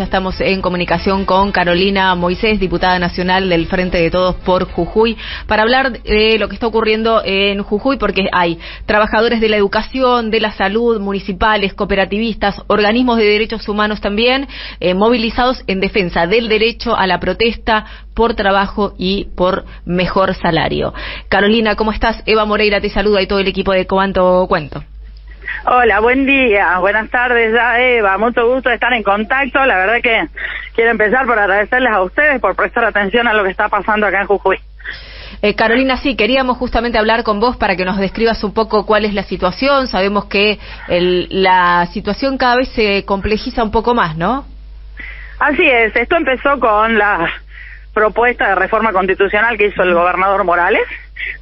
Ya estamos en comunicación con Carolina Moisés, diputada nacional del Frente de Todos por Jujuy, para hablar de lo que está ocurriendo en Jujuy, porque hay trabajadores de la educación, de la salud, municipales, cooperativistas, organismos de derechos humanos también, movilizados en defensa del derecho a la protesta por trabajo y por mejor salario. Carolina, ¿cómo estás? Eva Moreira te saluda y todo el equipo de Cuánto Cuento. Hola, buen día, buenas tardes ya, Eva, mucho gusto de estar en contacto. La verdad que quiero empezar por agradecerles a ustedes por prestar atención a lo que está pasando acá en Jujuy. Carolina, sí, queríamos justamente hablar con vos para que nos describas un poco cuál es la situación. Sabemos que la situación cada vez se complejiza un poco más, ¿no? Así es, esto empezó con la propuesta de reforma constitucional que hizo el gobernador Morales,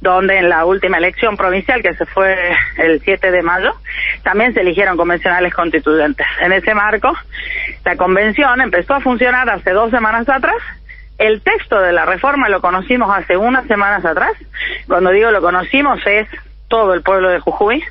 donde en la última elección provincial, que se fue el 7 de mayo, también se eligieron convencionales constituyentes. En ese marco, la convención empezó a funcionar hace 2 semanas atrás. El texto de la reforma lo conocimos hace unas semanas atrás. Cuando digo lo conocimos, es todo el pueblo de Jujuy,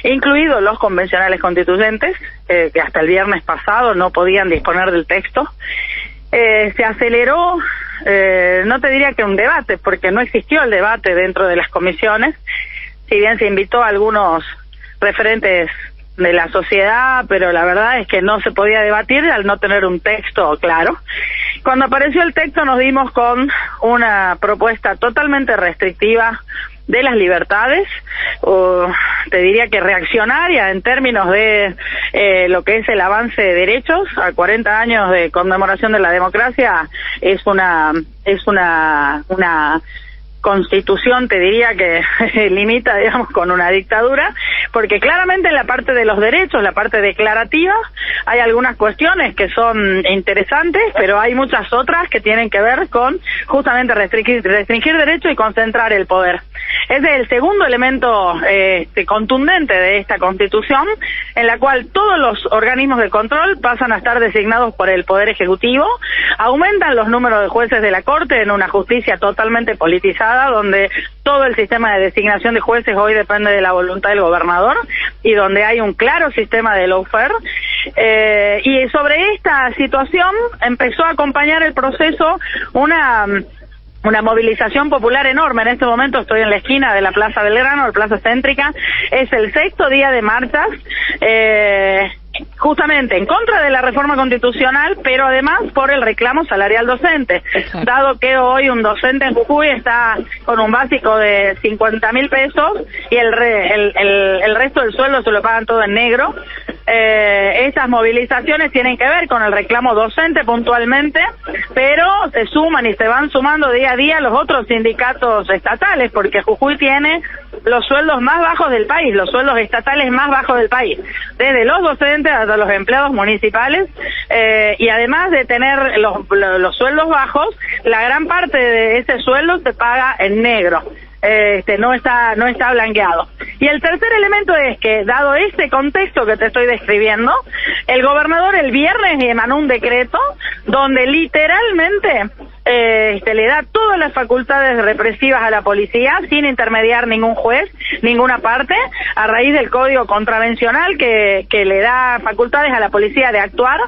incluidos los convencionales constituyentes, que hasta el viernes pasado no podían disponer del texto. Se aceleró, no te diría que un debate, porque no existió el debate dentro de las comisiones, si bien se invitó a algunos referentes de la sociedad, pero la verdad es que no se podía debatir al no tener un texto claro. Cuando apareció el texto nos dimos con una propuesta totalmente restrictiva de las libertades, te diría que reaccionaria en términos de lo que es el avance de derechos. A 40 años de conmemoración de la democracia es una constitución, te diría que limita, digamos, con una dictadura, porque claramente en la parte de los derechos, la parte declarativa, hay algunas cuestiones que son interesantes, pero hay muchas otras que tienen que ver con justamente restringir derechos y concentrar el poder. Ese es el segundo elemento contundente de esta Constitución, en la cual todos los organismos de control pasan a estar designados por el Poder Ejecutivo, aumentan los números de jueces de la Corte en una justicia totalmente politizada, donde todo el sistema de designación de jueces hoy depende de la voluntad del gobernador y donde hay un claro sistema de lawfare. Y sobre esta situación empezó a acompañar el proceso una movilización popular enorme. En este momento estoy en la esquina de la Plaza Belgrano, la Plaza Céntrica. Es el 6º día de marchas, justamente en contra de la reforma constitucional, pero además por el reclamo salarial docente. Exacto. Dado que hoy un docente en Jujuy está con un básico de 50.000 pesos y el resto del sueldo se lo pagan todo en negro. Estas movilizaciones tienen que ver con el reclamo docente puntualmente, pero se suman y se van sumando día a día los otros sindicatos estatales, porque Jujuy tiene los sueldos más bajos del país, los sueldos estatales más bajos del país, desde los docentes hasta los empleados municipales, y además de tener los sueldos bajos, la gran parte de ese sueldo se paga en negro. No está blanqueado. Y el tercer elemento es que, dado este contexto que te estoy describiendo, el gobernador el viernes emanó un decreto donde literalmente le da todas las facultades represivas a la policía sin intermediar ningún juez, ninguna parte, a raíz del código contravencional que le da facultades a la policía de actuar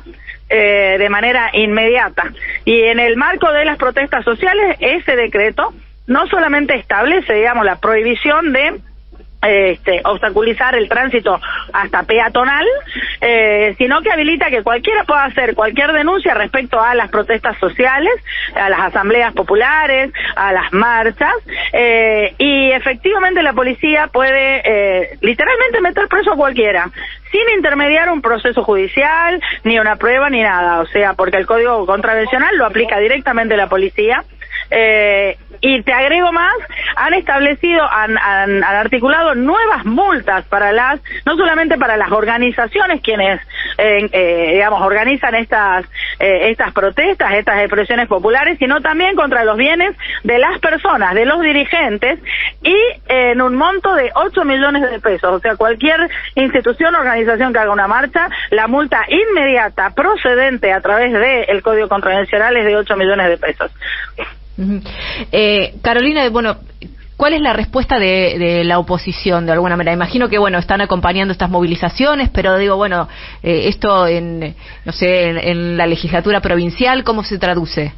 de manera inmediata. Y en el marco de las protestas sociales, ese decreto no solamente establece, digamos, la prohibición de obstaculizar el tránsito hasta peatonal, sino que habilita que cualquiera pueda hacer cualquier denuncia respecto a las protestas sociales, a las asambleas populares, a las marchas, y efectivamente la policía puede literalmente meter preso a cualquiera, sin intermediar un proceso judicial, ni una prueba, ni nada, o sea, porque el código contravencional lo aplica directamente la policía. Y te agrego más, han establecido, han articulado nuevas multas para no solamente para las organizaciones quienes, digamos, organizan estas protestas, estas expresiones populares, sino también contra los bienes de las personas, de los dirigentes, y en un monto de 8 millones de pesos. O sea, cualquier institución o organización que haga una marcha, la multa inmediata procedente a través del Código Contravencional es de 8 millones de pesos. Carolina, bueno, ¿Cuál es la respuesta de la oposición, de alguna manera? Imagino que, bueno, están acompañando estas movilizaciones, pero digo, bueno, esto no sé, en la legislatura provincial, ¿cómo se traduce?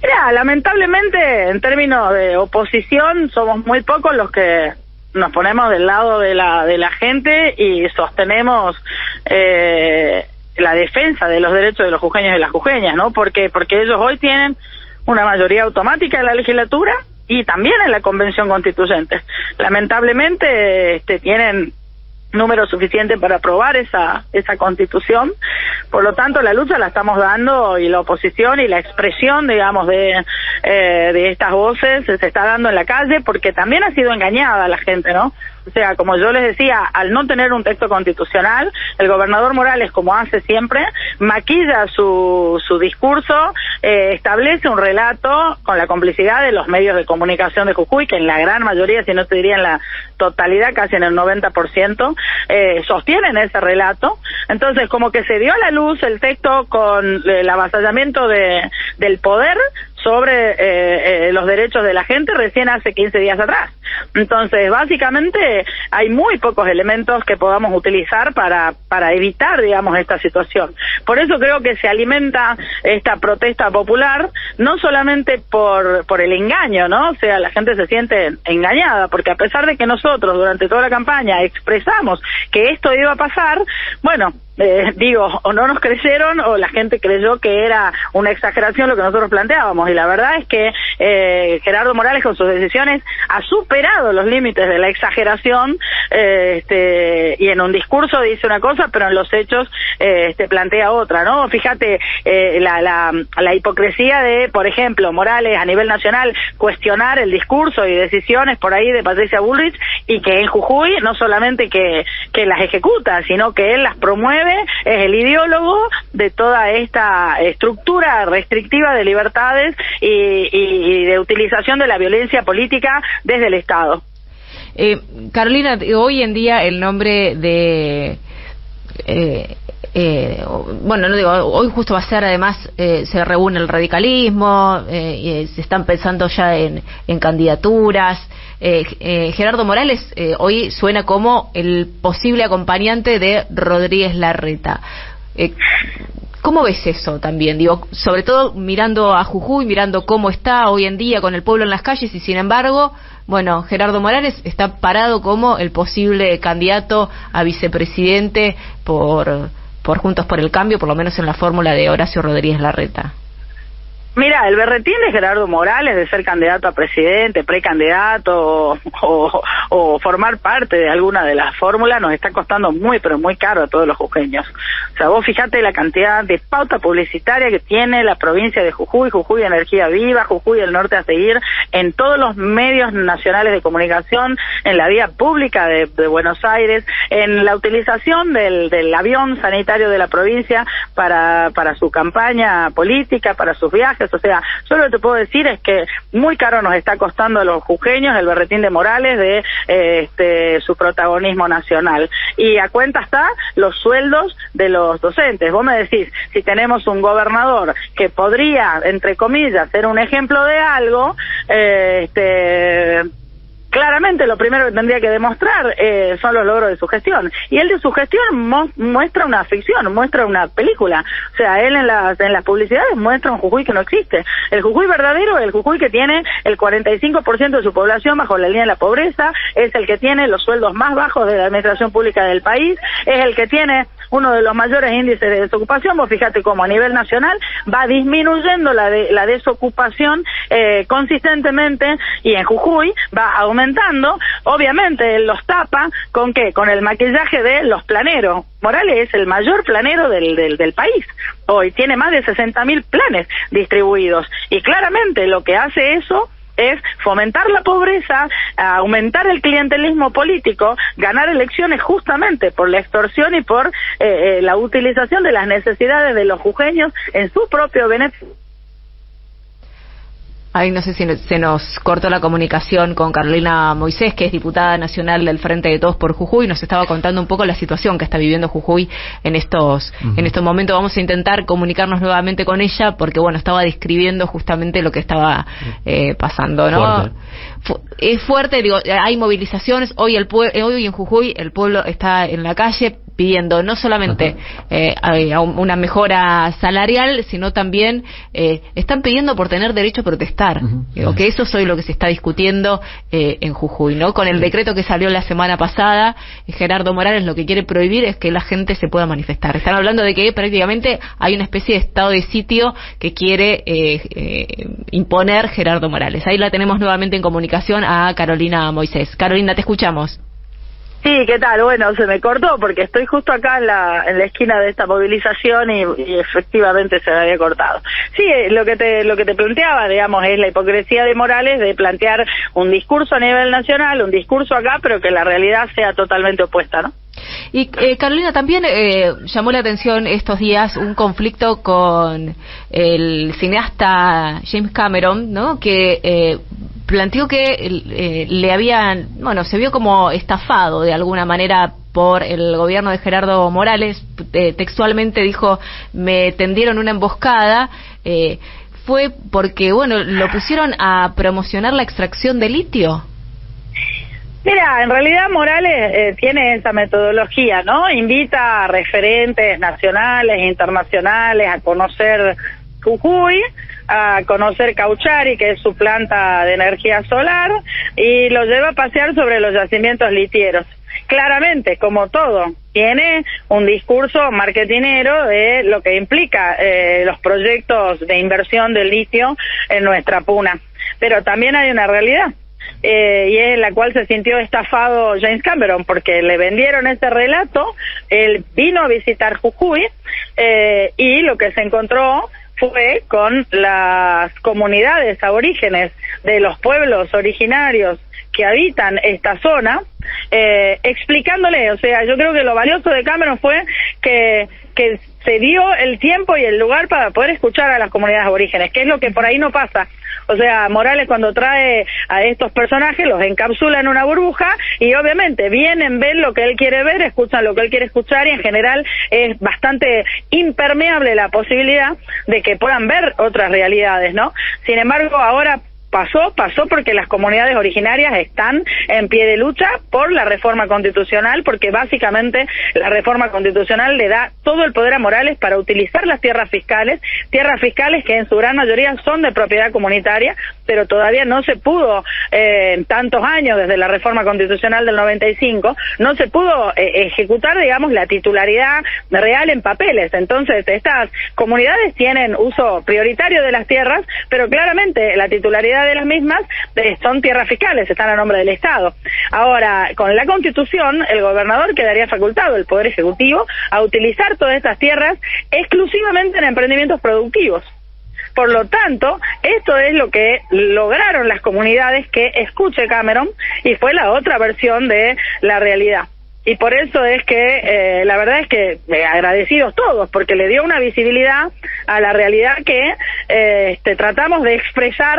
Mira, lamentablemente, en términos de oposición, somos muy pocos los que nos ponemos del lado de la gente y sostenemos la defensa de los derechos de los jujeños y las jujeñas, ¿no? Porque ellos hoy tienen una mayoría automática en la legislatura y también en la Convención Constituyente. Lamentablemente tienen número suficiente para aprobar esa Constitución. Por lo tanto, la lucha la estamos dando, y la oposición y la expresión, digamos, de estas voces se está dando en la calle, porque también ha sido engañada la gente, ¿no? O sea, como yo les decía, al no tener un texto constitucional, el gobernador Morales, como hace siempre, maquilla su discurso, establece un relato con la complicidad de los medios de comunicación de Jujuy, que en la gran mayoría, si no te diría en la totalidad, casi en el 90%, sostienen ese relato. Entonces, como que se dio a la luz el texto con el avasallamiento del poder sobre los derechos de la gente recién hace 15 días atrás. Entonces, básicamente, hay muy pocos elementos que podamos utilizar para evitar, digamos, esta situación. Por eso creo que se alimenta esta protesta popular, no solamente por el engaño, ¿no? O sea, la gente se siente engañada, porque a pesar de que nosotros durante toda la campaña expresamos que esto iba a pasar, bueno, o no nos creyeron o la gente creyó que era una exageración lo que nosotros planteábamos, y la verdad es que Gerardo Morales con sus decisiones ha superado los límites de la exageración, y en un discurso dice una cosa pero en los hechos plantea otra, ¿no? Fíjate la hipocresía de, por ejemplo, Morales a nivel nacional cuestionar el discurso y decisiones por ahí de Patricia Bullrich, y que en Jujuy no solamente que las ejecuta, sino que él las promueve, es el ideólogo de toda esta estructura restrictiva de libertades y de utilización de la violencia política desde el Estado. Carolina, hoy en día el nombre de... bueno, no digo, hoy justo va a ser, además, se reúne el radicalismo, y se están pensando ya en candidaturas. Gerardo Morales hoy suena como el posible acompañante de Rodríguez Larreta. ¿Cómo ves eso también? Digo, sobre todo mirando a Jujuy, mirando cómo está hoy en día con el pueblo en las calles, y sin embargo, bueno, Gerardo Morales está parado como el posible candidato a vicepresidente por Juntos por el Cambio, por lo menos en la fórmula de Horacio Rodríguez Larreta. Mira, el berretín de Gerardo Morales de ser candidato a presidente, precandidato o formar parte de alguna de las fórmulas nos está costando muy, pero muy caro a todos los jujeños. O sea, vos fijate la cantidad de pauta publicitaria que tiene la provincia de Jujuy, Jujuy Energía Viva, Jujuy El Norte a Seguir, en todos los medios nacionales de comunicación, en la vía pública de Buenos Aires, en la utilización del avión sanitario de la provincia para su campaña política, para sus viajes. O sea, yo lo que te puedo decir es que muy caro nos está costando a los jujeños el berretín de Morales de su protagonismo nacional. Y a cuenta está los sueldos de los docentes. Vos me decís, si tenemos un gobernador que podría, entre comillas, ser un ejemplo de algo, claramente lo primero que tendría que demostrar son los logros de su gestión, y él de su gestión muestra una ficción, muestra una película. O sea, él en las publicidades muestra un Jujuy que no existe. El Jujuy verdadero es el Jujuy que tiene el 45% de su población bajo la línea de la pobreza, es el que tiene los sueldos más bajos de la administración pública del país, es el que tiene uno de los mayores índices de desocupación. Vos fíjate cómo a nivel nacional va disminuyendo la desocupación consistentemente, y en Jujuy va aumentando. Obviamente él los tapa ¿con qué? Con el maquillaje de los planeros. Morales es el mayor planero del país. Hoy tiene más de 60.000 planes distribuidos, y claramente lo que hace eso es fomentar la pobreza, aumentar el clientelismo político, ganar elecciones justamente por la extorsión y por la utilización de las necesidades de los jujeños en su propio beneficio. Ay, no sé si se nos cortó la comunicación con Carolina Moisés, que es diputada nacional del Frente de Todos por Jujuy. Nos estaba contando un poco la situación que está viviendo Jujuy en estos momentos. Vamos a intentar comunicarnos nuevamente con ella porque, bueno, estaba describiendo justamente lo que estaba pasando, ¿no? Es fuerte, digo, hay movilizaciones. Hoy en Jujuy el pueblo está en la calle pidiendo no solamente una mejora salarial, sino también están pidiendo por tener derecho a protestar. Digo, que eso es hoy lo que se está discutiendo en Jujuy, ¿no? Con el decreto que salió la semana pasada, Gerardo Morales lo que quiere prohibir es que la gente se pueda manifestar. Están hablando de que prácticamente hay una especie de estado de sitio que quiere imponer Gerardo Morales. Ahí la tenemos nuevamente en comunicación a Carolina Moisés. Carolina, te escuchamos. Sí, ¿qué tal? Bueno, se me cortó porque estoy justo acá en la esquina de esta movilización y efectivamente se me había cortado. Sí, lo que te planteaba, digamos, es la hipocresía de Morales de plantear un discurso a nivel nacional, un discurso acá, pero que la realidad sea totalmente opuesta, ¿no? Y Carolina, también llamó la atención estos días un conflicto con el cineasta James Cameron, ¿no? Que planteó que se vio como estafado de alguna manera por el gobierno de Gerardo Morales. Textualmente dijo, me tendieron una emboscada. Fue porque, lo pusieron a promocionar la extracción de litio. Mira, en realidad Morales tiene esa metodología, ¿no? Invita a referentes nacionales e internacionales a conocer Jujuy, a conocer Cauchari, que es su planta de energía solar, y lo lleva a pasear sobre los yacimientos litieros. Claramente, como todo, tiene un discurso marketinero de lo que implica los proyectos de inversión del litio en nuestra puna. Pero también hay una realidad. Y es en la cual se sintió estafado James Cameron, porque le vendieron ese relato, él vino a visitar Jujuy, y lo que se encontró fue con las comunidades aborígenes de los pueblos originarios que habitan esta zona, explicándole, o sea, yo creo que lo valioso de Cameron fue que se dio el tiempo y el lugar para poder escuchar a las comunidades aborígenes, que es lo que por ahí no pasa. O sea, Morales cuando trae a estos personajes los encapsula en una burbuja y obviamente vienen, ven lo que él quiere ver, escuchan lo que él quiere escuchar y en general es bastante impermeable la posibilidad de que puedan ver otras realidades, ¿no? Sin embargo, ahora pasó porque las comunidades originarias están en pie de lucha por la reforma constitucional, porque básicamente la reforma constitucional le da todo el poder a Morales para utilizar las tierras fiscales que en su gran mayoría son de propiedad comunitaria, pero todavía no se pudo, en tantos años desde la reforma constitucional del 95, no se pudo ejecutar, digamos, la titularidad real en papeles. Entonces, estas comunidades tienen uso prioritario de las tierras, pero claramente la titularidad de las mismas son tierras fiscales, están a nombre del Estado. Ahora, con la Constitución, el gobernador quedaría facultado, el Poder Ejecutivo, a utilizar todas estas tierras exclusivamente en emprendimientos productivos. Por lo tanto, esto es lo que lograron las comunidades que escuche Cameron y fue la otra versión de la realidad. Y por eso es que, la verdad es que agradecidos todos, porque le dio una visibilidad a la realidad que tratamos de expresar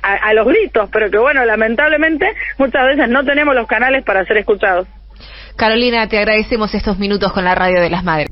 a los gritos, pero que bueno, lamentablemente muchas veces no tenemos los canales para ser escuchados. Carolina, te agradecemos estos minutos con la Radio de las Madres.